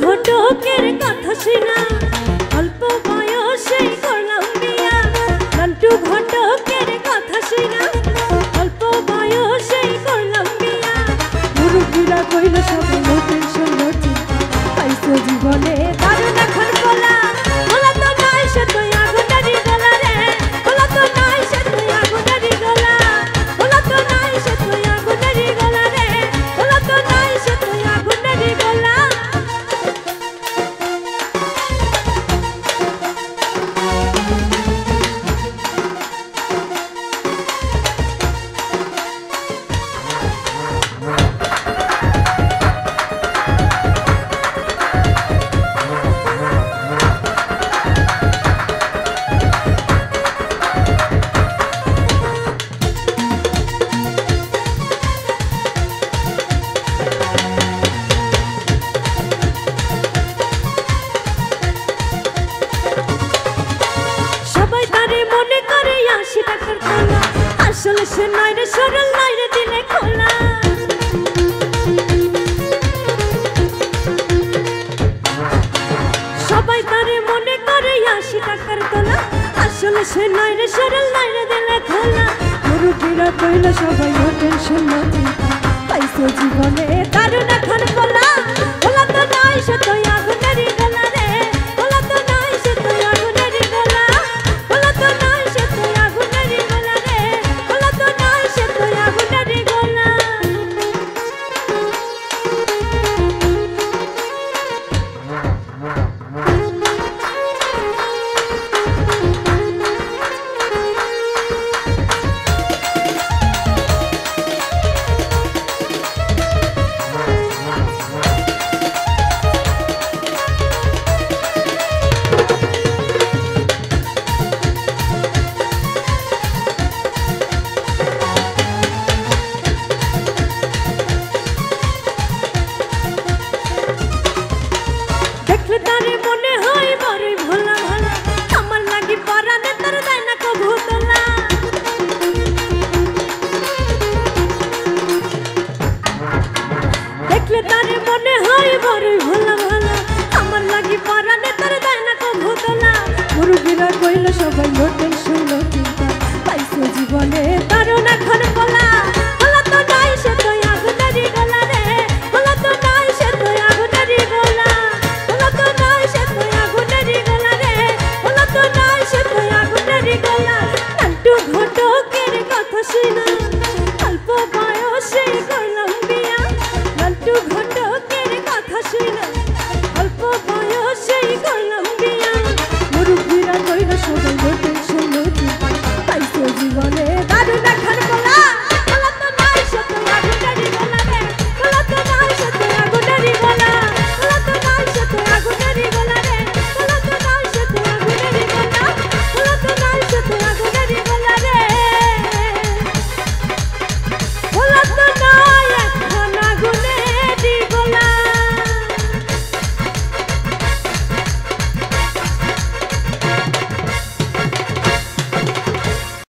ঘটকের কথা শুনা অল্প বয়সে করলাম বিয়া। নান্টু ঘটকের কথা শুনা অল্প বয়সে করলাম বিয়া। মুরব্বীরা কইল সবাই নতুন সুন্নতি পাইছো জীবনে দারুণ এখন বলা বলা তো নাই সে তুই আগুনারি গলা রে বলা তো নাই সে তুই আগুনারি গলা বলা তো নাই সে তুই আগুনারি গলা রে বলা তো নাই সে তুই আগুনারি গলা। আসলে সে নয় রে সরল নয় রে দিলে খোলা। সবাই তারে মনে করে ৮০ টাকার তোলা আসলে সে নয় রে সরল নয় রে দিলে খোলা। মুরব্বীরা কইল সবাই ও টেনশন না চিন্তা পাইছো জীবনে দারুণ এখন খোলা খোলা তো নাই সে তুই আগুনারি গলা রে খোলা তো নাই সে তুই আগুনারি গলা খোলা তো নাই সে তুই আগুনারি গলা রে খোলা তো নাই সে তুই আগুনারি গলা। তারে মনে হয় বড়ই ভোলা ভালা আমার লাগি পরানে তার দেয় না কো ভূতলা। দেখলে তারে মনে হয় বড়ই ভোলা ভালা আমার লাগি পরানে তার দেয় না কো ভূতলা। মুরব্বীরা কইল সবাই নো টেনশন নো চিন্তা পাইছো জীবনে দারুণ এখন